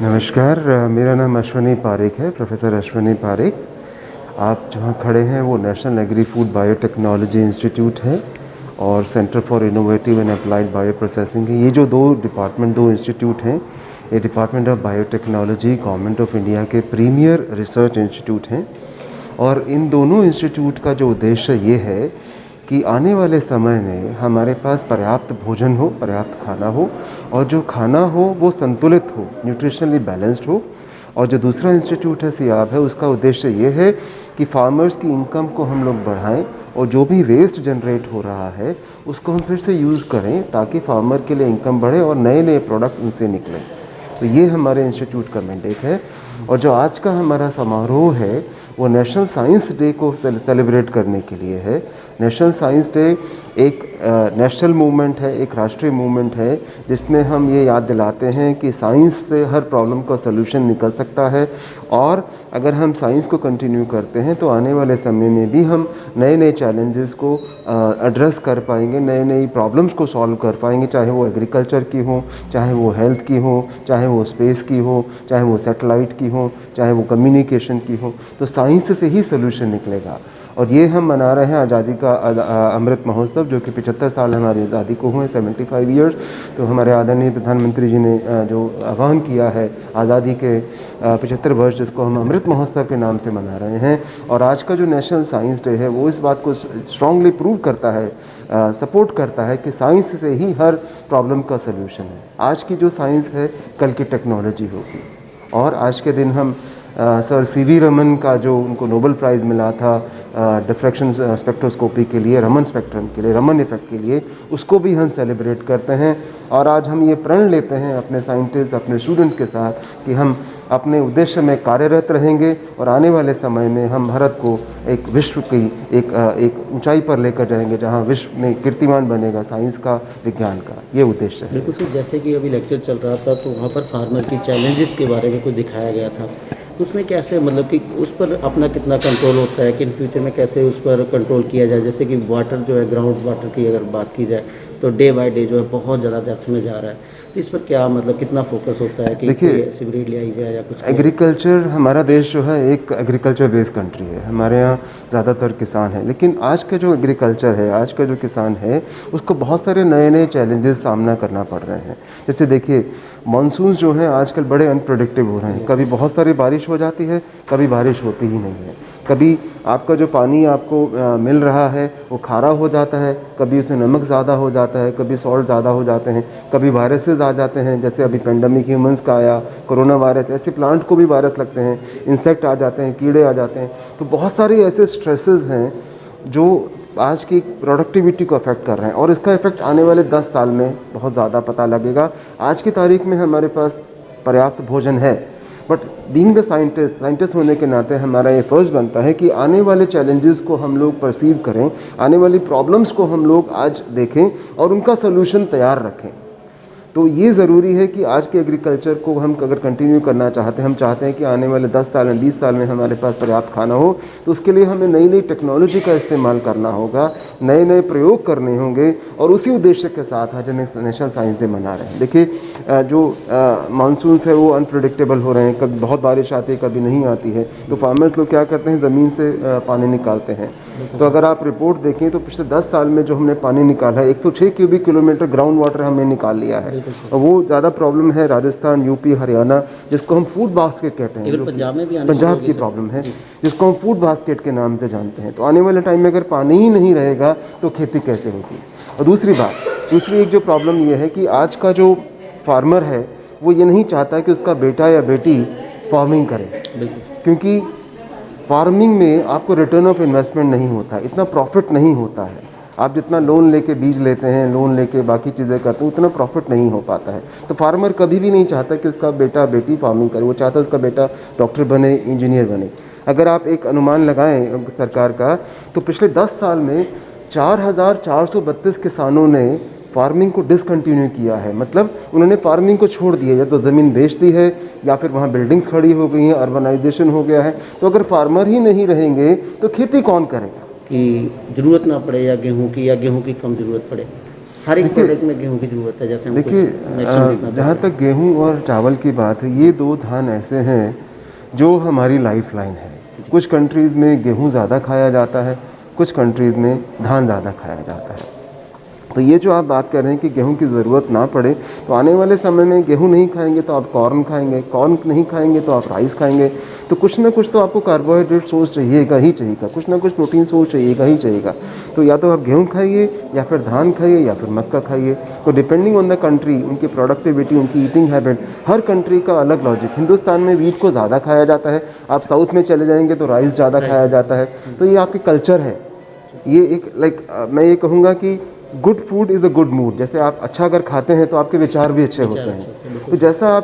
नमस्कार, मेरा नाम अश्वनी पारेख है, प्रोफेसर अश्वनी पारेख। आप जहाँ खड़े हैं वो national agri food biotechnology institute है और centre for innovative and applied bio processing है। ये जो दो इंस्टीट्यूट हैं, ये department of biotechnology government of India के प्रीमियर रिसर्च इंस्टीट्यूट हैं। और इन दोनों इंस्टीट्यूट का जो उद्देश्य ये है कि आने वाले समय में हमारे पास पर्याप्त भोजन हो, पर्याप्त खाना हो, और जो खाना हो वो संतुलित हो, न्यूट्रिशनली बैलेंस्ड हो। और जो दूसरा इंस्टीट्यूट है सियाब है, उसका उद्देश्य ये है कि फार्मर्स की इनकम को हम लोग बढ़ाएं और जो भी वेस्ट जनरेट हो रहा है उसको हम फिर से यूज़ करें ताकि फार्मर के लिए इनकम बढ़े और नए नए प्रोडक्ट उनसे निकलें। तो ये हमारे इंस्टीट्यूट का मैंडेट है। और जो आज का हमारा समारोह है वो नेशनल साइंस डे को सेलिब्रेट करने के लिए है। नेशनल साइंस डे एक नेशनल मूवमेंट है, एक राष्ट्रीय मूवमेंट है, जिसमें हम ये याद दिलाते हैं कि साइंस से हर प्रॉब्लम का सलूशन निकल सकता है। और अगर हम साइंस को कंटिन्यू करते हैं तो आने वाले समय में भी हम नए नए चैलेंजेस को एड्रेस कर पाएंगे, नई नई प्रॉब्लम्स को सॉल्व कर पाएंगे, चाहे वो एग्रीकल्चर की हो, चाहे वो हेल्थ की हो, चाहे वो स्पेस की हो, चाहे वो सैटेलाइट की हो, चाहे वो कम्युनिकेशन की हो। तो साइंस से ही सोल्यूशन निकलेगा। और ये हम मना रहे हैं आज़ादी का अमृत महोत्सव, जो कि 75 साल हमारी आज़ादी को हुए, 75 ईयर्स। तो हमारे आदरणीय प्रधानमंत्री जी ने जो आह्वान किया है आज़ादी के 75 वर्ष, जिसको हम अमृत महोत्सव के नाम से मना रहे हैं। और आज का जो नेशनल साइंस डे है वो इस बात को स्ट्रांगली प्रूव करता है, सपोर्ट करता है कि साइंस से ही हर प्रॉब्लम का सल्यूशन है। आज की जो साइंस है कल की टेक्नोलॉजी होगी। और आज के दिन हम सर सीवी रमन का, जो उनको नोबेल प्राइज़ मिला था डिफ्रैक्शन स्पेक्ट्रोस्कोपी के लिए, रमन स्पेक्ट्रम के लिए, रमन इफेक्ट के लिए, उसको भी हम सेलिब्रेट करते हैं। और आज हम ये प्रण लेते हैं अपने साइंटिस्ट, अपने स्टूडेंट के साथ कि हम अपने उद्देश्य में कार्यरत रहेंगे और आने वाले समय में हम भारत को एक विश्व की एक ऊंचाई पर लेकर जाएंगे, जहां विश्व में कीर्तिमान बनेगा साइंस का, विज्ञान का। ये उद्देश्य है। बिल्कुल सर, जैसे कि अभी लेक्चर चल रहा था तो वहाँ पर फार्मर की चैलेंजेस के बारे में कुछ दिखाया गया था। उसमें कैसे, मतलब कि उस पर अपना कितना कंट्रोल होता है कि इन फ्यूचर में कैसे उस पर कंट्रोल किया जाए। जैसे कि वाटर जो है, ग्राउंड वाटर की अगर बात की जाए तो डे बाय डे जो है बहुत ज़्यादा डेप्थ में जा रहा है। इस पर क्या, मतलब कितना फोकस होता है कि देखिए, सीवरेज ले आई जाए या कुछ। एग्रीकल्चर, हमारा देश जो है एक एग्रीकल्चर बेस्ड कंट्री है। हमारे यहाँ ज़्यादातर किसान हैं, लेकिन आज का जो एग्रीकल्चर है, आज का जो किसान है, उसको बहुत सारे नए नए चैलेंजेस सामना करना पड़ रहे हैं। जैसे देखिए, मानसून जो है आजकल बड़े अनप्रेडिक्टिव हो रहे हैं। कभी बहुत सारी बारिश हो जाती है, कभी बारिश होती ही नहीं है। कभी आपका जो पानी आपको मिल रहा है वो खारा हो जाता है, कभी उसमें नमक ज़्यादा हो जाता है, कभी सॉल्ट ज़्यादा हो जाते हैं, कभी वायरसेस आ जाते हैं, जैसे अभी पेंडेमिक ह्यूमंस का आया, कोरोना वायरस। ऐसे प्लांट को भी वायरस लगते हैं, इंसेक्ट आ जाते हैं, कीड़े आ जाते हैं। तो बहुत सारे ऐसे स्ट्रेसेस हैं जो आज की प्रोडक्टिविटी को अफेक्ट कर रहे हैं, और इसका इफेक्ट आने वाले 10 साल में बहुत ज़्यादा पता लगेगा। आज की तारीख में हमारे पास पर्याप्त भोजन है, बट बीइंग द साइंटिस्ट होने के नाते हमारा ये फ़र्ज़ बनता है कि आने वाले चैलेंजेस को हम लोग परसीव करें, आने वाली प्रॉब्लम्स को हम लोग आज देखें और उनका सलूशन तैयार रखें। तो ये ज़रूरी है कि आज के एग्रीकल्चर को हम अगर कंटिन्यू करना चाहते हैं, हम चाहते हैं कि आने वाले 10 साल में, 20 साल में हमारे पास पर्याप्त खाना हो, तो उसके लिए हमें नई नई टेक्नोलॉजी का इस्तेमाल करना होगा, नए नए प्रयोग करने होंगे। और उसी उद्देश्य के साथ आज नेशनल साइंस डे मना रहे हैं। देखिए, जो मानसून है वो अनप्रेडिक्टेबल हो रहे हैं, कभी बहुत बारिश आती है, कभी नहीं आती है। तो फार्मर्स लोग क्या करते हैं, ज़मीन से पानी निकालते हैं। तो अगर आप रिपोर्ट देखें तो पिछले 10 साल में जो हमने पानी निकाला है, 106 क्यूबिक किलोमीटर ग्राउंड वाटर हमने निकाल लिया है। और वो ज़्यादा प्रॉब्लम है राजस्थान, यूपी, हरियाणा, जिसको हम फूड बास्केट कहते हैं। पंजाब में भी पंजाब की प्रॉब्लम है, जिसको हम फूड बास्केट के नाम से जानते हैं। तो आने वाले टाइम में अगर पानी ही नहीं रहेगा तो खेती कैसे होगी। और दूसरी एक जो प्रॉब्लम ये है कि आज का जो फार्मर है वो ये नहीं चाहता कि उसका बेटा या बेटी फार्मिंग करे, क्योंकि फार्मिंग में आपको रिटर्न ऑफ इन्वेस्टमेंट नहीं होता, इतना प्रॉफिट नहीं होता है। आप जितना लोन लेके बीज लेते हैं, लोन लेके बाकी चीज़ें करते हैं, उतना प्रॉफिट नहीं हो पाता है। तो फार्मर कभी भी नहीं चाहता कि उसका बेटा बेटी फार्मिंग करे, वो चाहता है उसका बेटा डॉक्टर बने, इंजीनियर बने। अगर आप एक अनुमान लगाएं सरकार का, तो पिछले 10 साल में 4,432 किसानों ने फार्मिंग को डिसकंटिन्यू किया है। मतलब उन्होंने फार्मिंग को छोड़ दिया, या तो ज़मीन बेच दी है या फिर वहाँ बिल्डिंग्स खड़ी हो गई हैं, अर्बनाइजेशन हो गया है। तो अगर फार्मर ही नहीं रहेंगे तो खेती कौन करेगा। कि ज़रूरत ना पड़े या गेहूं की कम ज़रूरत पड़े। हर एक प्रोडक्ट में गेहूं की ज़रूरत है, जैसे हम कुछ देखिए नेक्स्ट देखना जहाँ तक गेहूँ और चावल की बात है, ये दो धान ऐसे हैं जो हमारी लाइफ लाइन है। कुछ कंट्रीज़ में गेहूँ ज़्यादा खाया जाता है, कुछ कंट्रीज़ में धान ज़्यादा खाया जाता है। तो ये जो आप बात कर रहे हैं कि गेहूं की ज़रूरत ना पड़े, तो आने वाले समय में गेहूं नहीं खाएंगे तो आप कॉर्न खाएंगे, कॉर्न नहीं खाएंगे तो आप राइस खाएंगे। तो कुछ ना कुछ तो आपको कार्बोहाइड्रेट सोर्स चाहिएगा ही चाहिएगा, कुछ ना कुछ प्रोटीन सोर्स चाहिएगा ही चाहिएगा। तो या तो आप गेहूं खाइए, या फिर धान खाइए, या फिर मक्का खाइए। तो डिपेंडिंग ऑन द कंट्री, उनकी प्रोडक्टिविटी, उनकी ईटिंग हैबिट, हर कंट्री का अलग लॉजिक। हिंदुस्तान में वीट को ज़्यादा खाया जाता है, आप साउथ में चले जाएंगे तो राइस ज़्यादा खाया जाता है। तो ये आपकी कल्चर है। ये एक मैं ये कहूँगा कि good food is a good mood. जैसे आप अच्छा अगर खाते हैं तो आपके विचार भी अच्छे होते हैं। तो जैसा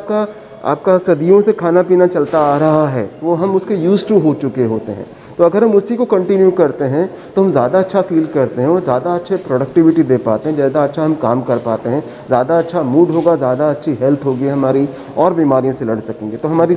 आपका सदियों से खाना पीना चलता आ रहा है, वो हम उसके यूज़ टू हो चुके होते हैं। तो अगर हम उसी को कंटिन्यू करते हैं तो हम ज़्यादा अच्छा फील करते हैं और ज़्यादा अच्छे प्रोडक्टिविटी दे पाते हैं, ज़्यादा अच्छा हम काम कर पाते हैं, ज़्यादा अच्छा मूड होगा, ज़्यादा अच्छी हेल्थ होगी हमारी, और बीमारियों से लड़ सकेंगे। तो हमारी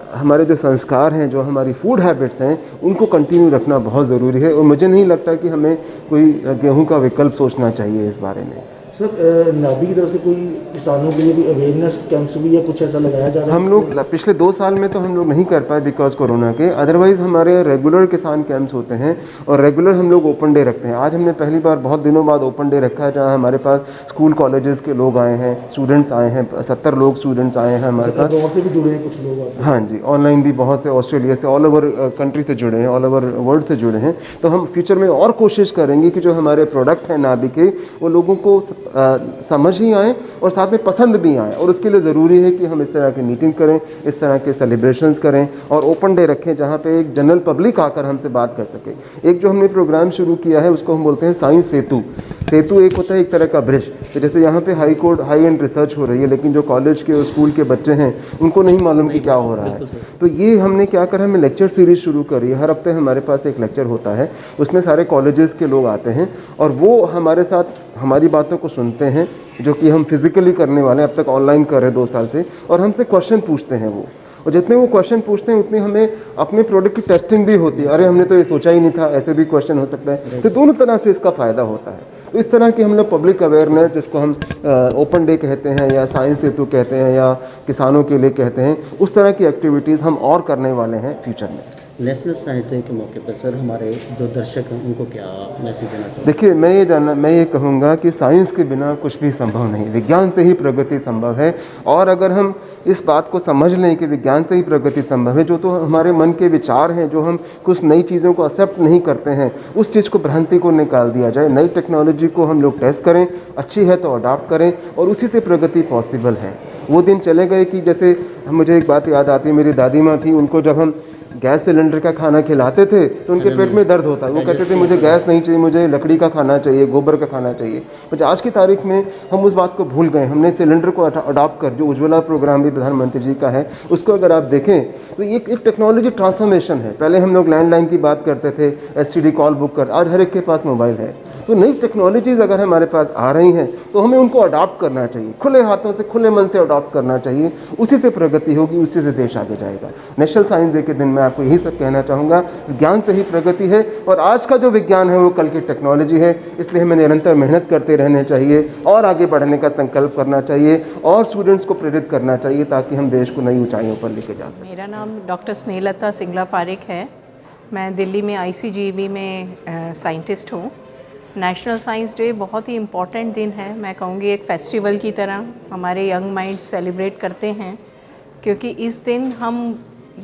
हमारे जो संस्कार हैं, जो हमारी फूड हैबिट्स हैं, उनको कंटिन्यू रखना बहुत ज़रूरी है। और मुझे नहीं लगता कि हमें कोई गेहूं का विकल्प सोचना चाहिए इस बारे में। सर नाभि की तरफ से कोई किसानों के लिए भी अवेयरनेस कैंप्स भी या कुछ ऐसा लगाया जा रहा है? हम लोग पिछले 2 साल में तो हम लोग नहीं कर पाए बिकॉज कोरोना के। अदरवाइज़ हमारे रेगुलर किसान कैंप्स होते हैं और रेगुलर हम लोग ओपन डे रखते हैं। आज हमने पहली बार बहुत दिनों बाद ओपन डे रखा है, जहाँ हमारे पास स्कूल कॉलेजेस के लोग आए हैं, स्टूडेंट्स आए हैं, 70 लोग स्टूडेंट्स आए हैं हमारे पास। दौर से भी जुड़े हैं कुछ लोग? हाँ जी, ऑनलाइन भी बहुत से, ऑस्ट्रेलिया से, ऑल ओवर कंट्री से जुड़े हैं, ऑल ओवर वर्ल्ड से जुड़े हैं। तो हम फ्यूचर में और कोशिश करेंगे कि जो हमारे प्रोडक्ट हैं नाभि के, वो लोगों को समझ ही आए और साथ में पसंद भी आए। और उसके लिए ज़रूरी है कि हम इस तरह की मीटिंग करें, इस तरह के सेलिब्रेशंस करें और ओपन डे रखें, जहाँ पे एक जनरल पब्लिक आकर हमसे बात कर सके। एक जो हमने प्रोग्राम शुरू किया है उसको हम बोलते हैं साइंस सेतु। सेतु एक होता है एक तरह का ब्रिज। तो जैसे यहाँ पे हाई एंड रिसर्च हो रही है, लेकिन जो कॉलेज के और स्कूल के बच्चे हैं उनको नहीं मालूम कि क्या हो रहा है। तो ये हमने क्या करा, हमें लेक्चर सीरीज शुरू करी है। हर हफ्ते हमारे पास एक लेक्चर होता है, उसमें सारे कॉलेजेस के लोग आते हैं और वो हमारे साथ हमारी बातों को सुनते हैं, जो कि हम फिजिकली करने वाले हैं, अब तक ऑनलाइन कर रहे हैं 2 साल से। और हमसे क्वेश्चन पूछते हैं वो, और जितने वो क्वेश्चन पूछते हैं उतनी हमें अपने प्रोडक्ट की टेस्टिंग भी होती है। अरे हमने तो ये सोचा ही नहीं था, ऐसे भी क्वेश्चन हो सकता है। तो दोनों तरह से इसका फ़ायदा होता है। तो इस तरह की हम लोग पब्लिक अवेयरनेस, जिसको हम ओपन डे कहते हैं या साइंस सेतु कहते हैं या किसानों के लिए कहते हैं, उस तरह की एक्टिविटीज़ हम और करने वाले हैं फ्यूचर में। नेशनल साइंस डे के मौके पर सर हमारे जो दर्शक हैं उनको क्या मैसेज देना चाहते हैं? देखिए, मैं ये कहूँगा कि साइंस के बिना कुछ भी संभव नहीं, विज्ञान से ही प्रगति संभव है। और अगर हम इस बात को समझ लें कि विज्ञान से ही प्रगति संभव है, जो तो हमारे मन के विचार हैं, जो हम कुछ नई चीज़ों को एक्सेप्ट नहीं करते हैं, उस चीज़ को, भ्रांति को निकाल दिया जाए। नई टेक्नोलॉजी को हम लोग टेस्ट करें, अच्छी है तो अडॉप्ट करें, और उसी से प्रगति पॉसिबल है। वो दिन चले गए कि जैसे मुझे एक बात याद आती है, मेरी दादी माँ थी, उनको जब हम गैस सिलेंडर का खाना खिलाते थे तो उनके पेट में दर्द होता। वो कहते थे मुझे गैस नहीं चाहिए, मुझे लकड़ी का खाना चाहिए, गोबर का खाना चाहिए। पर आज की तारीख में हम उस बात को भूल गए। हमने सिलेंडर को अडॉप्ट कर, जो उज्ज्वला प्रोग्राम भी प्रधानमंत्री जी का है, उसको अगर आप देखें तो एक टेक्नोलॉजी ट्रांसफॉर्मेशन है। पहले हम लोग लैंडलाइन की बात करते थे, एसटीडी कॉल बुक कर, आज हर एक के पास मोबाइल है। तो नई टेक्नोलॉजीज़ अगर हमारे पास आ रही हैं तो हमें उनको अडॉप्ट करना चाहिए, खुले हाथों से, खुले मन से अडॉप्ट करना चाहिए। उसी से प्रगति होगी, उसी से देश आगे जाएगा। नेशनल साइंस डे के दिन मैं आपको यही सब कहना चाहूँगा, विज्ञान से ही प्रगति है और आज का जो विज्ञान है वो कल की टेक्नोलॉजी है। इसलिए हमें निरंतर मेहनत करते रहने चाहिए और आगे बढ़ने का संकल्प करना चाहिए और स्टूडेंट्स को प्रेरित करना चाहिए, ताकि हम देश को नई ऊंचाइयों पर लेके जा सकें। मेरा नाम डॉक्टर स्नेहलता सिंगला पारिक है। मैं दिल्ली में ICGB में साइंटिस्ट हूँ। नेशनल साइंस डे बहुत ही इम्पॉर्टेंट दिन है। मैं कहूँगी एक फेस्टिवल की तरह हमारे यंग माइंड्स सेलिब्रेट करते हैं, क्योंकि इस दिन हम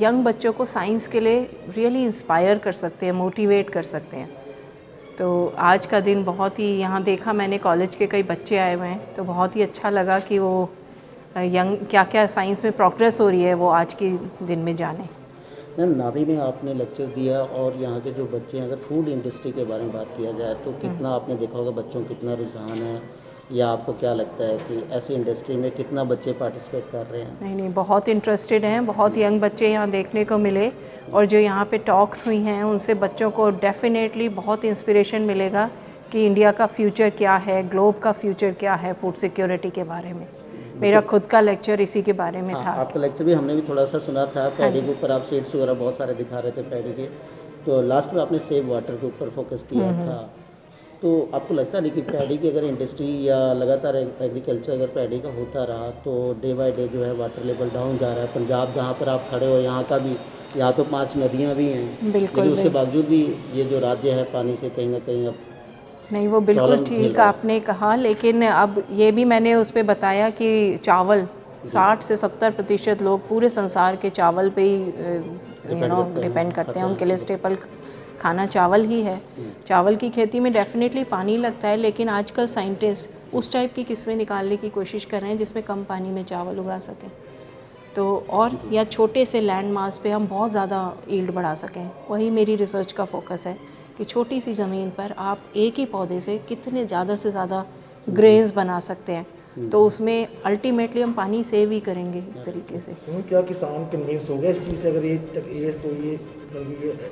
यंग बच्चों को साइंस के लिए रियली इंस्पायर कर सकते हैं, मोटिवेट कर सकते हैं। तो आज का दिन बहुत ही, यहाँ देखा मैंने कॉलेज के कई बच्चे आए हुए हैं, तो बहुत ही अच्छा लगा कि वो यंग क्या क्या साइंस में प्रोग्रेस हो रही है वो आज के दिन में जाने। मैम, नाभि में आपने लेक्चर दिया और यहाँ के जो बच्चे हैं, अगर फूड इंडस्ट्री के बारे में बात किया जाए तो कितना आपने देखा होगा बच्चों को कितना रुझान है, या आपको क्या लगता है कि ऐसी इंडस्ट्री में कितना बच्चे पार्टिसिपेट कर रहे हैं? नहीं, बहुत इंटरेस्टेड हैं, बहुत यंग बच्चे यहाँ देखने को मिले। और जो यहाँ पे टॉक्स हुई हैं उनसे बच्चों को डेफिनेटली बहुत इंस्पिरेशन मिलेगा कि इंडिया का फ्यूचर क्या है, ग्लोब का फ्यूचर क्या है फूड सिक्योरिटी के बारे में। मेरा खुद का लेक्चर इसी के बारे में था। आपका लेक्चर भी हमने भी थोड़ा सा सुना था। पैडी के ऊपर आप सीड्स वगैरह बहुत सारे दिखा रहे थे पैडी के, तो लास्ट में आपने सेव वाटर के ऊपर फोकस किया था। तो आपको लगता है कि पैडी की अगर इंडस्ट्री या लगातार एग्रीकल्चर अगर पैडी का होता रहा तो डे बाय डे जो है वाटर लेवल डाउन जा रहा है? पंजाब जहाँ पर आप खड़े हो यहाँ का भी, यहाँ तो 5 नदियाँ भी हैं, बिल्कुल लेकिन उसके बावजूद भी ये जो राज्य है पानी से कहीं ना कहीं अब नहीं, वो बिल्कुल प्रॉब्लम झेल ठीक रहा है। आपने कहा, लेकिन अब ये भी मैंने उस पे बताया कि चावल 60 से 70% लोग पूरे संसार के चावल पे ही डिपेंड करते हैं। उनके लिए स्टेपल खाना चावल ही है। चावल की खेती में डेफिनेटली पानी लगता है, लेकिन आजकल साइंटिस्ट उस टाइप की किस्में निकालने की कोशिश कर रहे हैं जिसमें कम पानी में चावल उगा सकें, तो और या छोटे से लैंड मास पे हम बहुत ज़्यादा यील्ड बढ़ा सकें। वही मेरी रिसर्च का फोकस है कि छोटी सी ज़मीन पर आप एक ही पौधे से कितने ज़्यादा से ज़्यादा ग्रेन्स बना सकते हैं, तो उसमें अल्टीमेटली हम पानी सेव ही करेंगे एक तरीके से। तो क्या किसान कन्विंस हो गया इस चीज़ से? अगर ये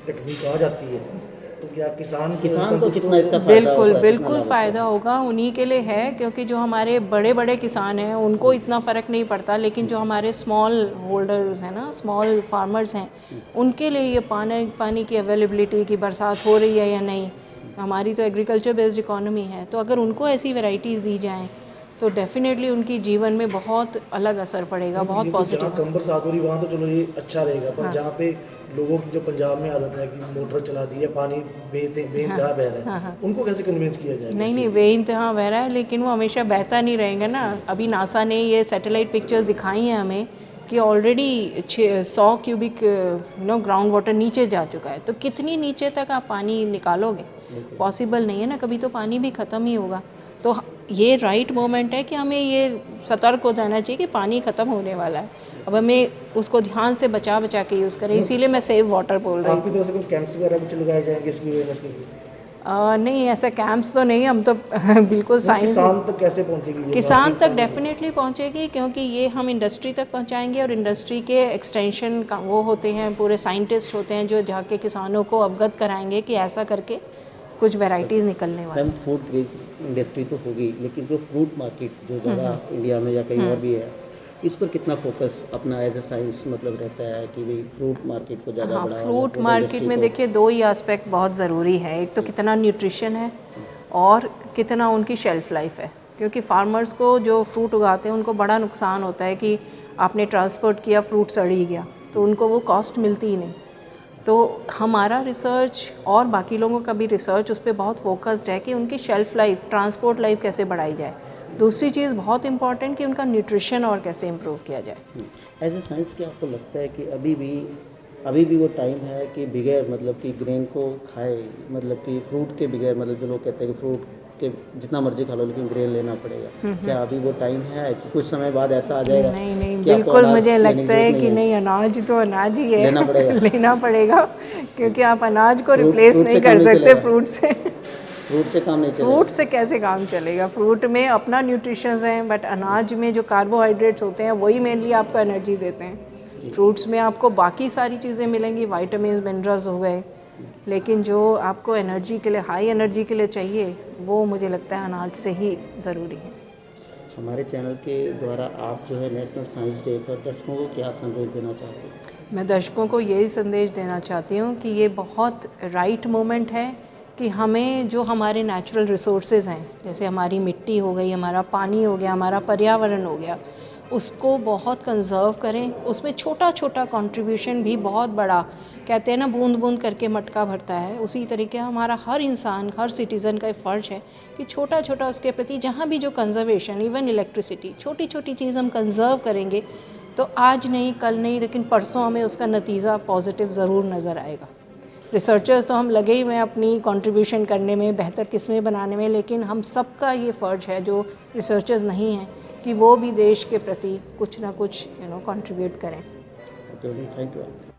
टेक्निक आ जाती है तो क्या किसान को कितना इसका फायदा बिल्कुल होगा, बिल्कुल कितना फ़ायदा होगा, उन्हीं के लिए है, क्योंकि जो हमारे बड़े बड़े किसान हैं उनको इतना फ़र्क नहीं पड़ता, लेकिन जो हमारे स्मॉल होल्डर्स हैं ना, स्मॉल फार्मर्स हैं, उनके लिए ये पानी की अवेलेबिलिटी की बरसात हो रही है या नहीं, हमारी तो एग्रीकल्चर बेस्ड इकोनॉमी है, तो अगर उनको ऐसी वैरायटीज़ दी जाएँ तो डेफिनेटली उनकी जीवन में बहुत अलग असर पड़ेगा, बहुत पॉजिटिव। जहाँ कम बरसात हो रही वहाँ तो चलो ये अच्छा रहेगा, पर जहाँ पे लोगों की जो पंजाब में आदत है कि मोटर चला दी है, पानी बेइंतहा बह रहा है, उनको कैसे कन्विंस किया जाएगा? नहीं, बेइंतहा बह रहा है, लेकिन वो हमेशा बहता नहीं रहेगा ना। अभी नासा ने ये सैटेलाइट पिक्चर्स दिखाई हैं हमें कि ऑलरेडी 100 क्यूबिक ग्राउंड वाटर नीचे जा चुका है, तो कितनी नीचे तक आप पानी निकालोगे? पॉसिबल नहीं है ना, कभी तो पानी भी ख़त्म ही होगा। तो ये राइट मोमेंट है कि हमें ये सतर्क हो जाना चाहिए कि पानी ख़त्म होने वाला है, अब हमें उसको ध्यान से बचा के यूज़ करें। इसीलिए मैं सेव वाटर बोल रही हूँ। आपकी तरफ से कोई कैंप्स वगैरह कुछ लगाए जाएंगे इसकी अवेयरनेस के लिए? नहीं, ऐसा कैंप्स तो नहीं, हम तो बिल्कुल साइंस किसान तक कैसे पहुंचेगी ये किसान बात? तक डेफिनेटली पहुंचेगी, क्योंकि ये हम इंडस्ट्री तक पहुंचाएंगे और इंडस्ट्री के एक्सटेंशन का वो होते हैं, पूरे साइंटिस्ट होते हैं जो जाके किसानों को अवगत कराएंगे कि ऐसा करके कुछ वैरायटीज़ निकलने वाली। मैम फूड ग्रेड इंडस्ट्री तो होगी, लेकिन जो फ्रूट मार्केट जो जगह इंडिया में या कहीं और भी है, इस पर कितना फोकस अपना एज ए साइंस मतलब रहता है कि भाई फ्रूट मार्केट को ज़्यादा बढ़ावा? फ्रूट मार्केट में देखिए 2 ही एस्पेक्ट बहुत ज़रूरी है, एक तो कितना न्यूट्रिशन है और कितना उनकी शेल्फ़ लाइफ है, क्योंकि फार्मर्स को जो फ्रूट उगाते हैं उनको बड़ा नुकसान होता है कि आपने ट्रांसपोर्ट किया, फ्रूट सड़ ही गया, तो उनको वो कॉस्ट मिलती ही नहीं। तो हमारा रिसर्च और बाकी लोगों का भी रिसर्च उस पर बहुत फोकस्ड है कि उनकी शेल्फ़ लाइफ, ट्रांसपोर्ट लाइफ कैसे बढ़ाई जाए। दूसरी चीज़ बहुत इंपॉर्टेंट कि उनका न्यूट्रिशन और कैसे इम्प्रूव किया जाए। एज ए साइंस क्या आपको लगता है कि अभी भी वो टाइम है कि बगैर मतलब कि ग्रेन को खाए, मतलब कि फ्रूट के बगैर, मतलब जो लोग कहते हैं कि फ्रूट के जितना मर्जी खा लो लेकिन ग्रेन लेना पड़ेगा, क्या अभी वो टाइम है कि कुछ समय बाद ऐसा आ जाएगा? नहीं, कि आपको बिल्कुल अनाज मुझे लेने की लगता है जरूरत कि है? नहीं, अनाज तो अनाज ही है, लेना पड़ेगा। लेना पड़ेगा, क्योंकि आप अनाज को फ्रूट रिप्लेस से नहीं काम कर नहीं सकते चलेगा। फ्रूट से। फ्रूट से काम नहीं चलेगा। फ्रूट से कैसे काम चलेगा? फ्रूट में अपना न्यूट्रिशंस हैं, बट अनाज में जो कार्बोहाइड्रेट्स होते हैं वही मेनली आपको एनर्जी देते हैं। फ्रूट्स में आपको बाकी सारी चीज़ें मिलेंगी, वाइटामिन मिनरल्स हो गए, लेकिन जो आपको एनर्जी के लिए, हाई एनर्जी के लिए चाहिए, वो मुझे लगता है अनाज से ही ज़रूरी है। हमारे चैनल के द्वारा आप जो है नेशनल साइंस डे पर दर्शकों को क्या संदेश देना चाहते हैं? मैं दर्शकों को यही संदेश देना चाहती हूँ कि ये बहुत राइट मोमेंट है कि हमें जो हमारे नेचुरल रिसोर्सेज हैं, जैसे हमारी मिट्टी हो गई, हमारा पानी हो गया, हमारा पर्यावरण हो गया, उसको बहुत कंजर्व करें। उसमें छोटा छोटा कंट्रीब्यूशन भी बहुत बड़ा, कहते हैं ना बूंद बूंद करके मटका भरता है, उसी तरीके हमारा हर इंसान, हर सिटीज़न का फ़र्ज है कि छोटा छोटा उसके प्रति जहाँ भी जो कंजर्वेशन, इवन इलेक्ट्रिसिटी, छोटी छोटी चीज़ हम कंजर्व करेंगे तो आज नहीं, कल नहीं, लेकिन परसों हमें उसका नतीजा पॉजिटिव ज़रूर नज़र आएगा। रिसर्चर्स तो हम लगे ही में अपनी कंट्रीब्यूशन करने में, बेहतर किस्में बनाने में, लेकिन हम सबका ये फ़र्ज है जो रिसर्चर्स नहीं हैं कि वो भी देश के प्रति कुछ ना कुछ कंट्रीब्यूट करें। Thank you.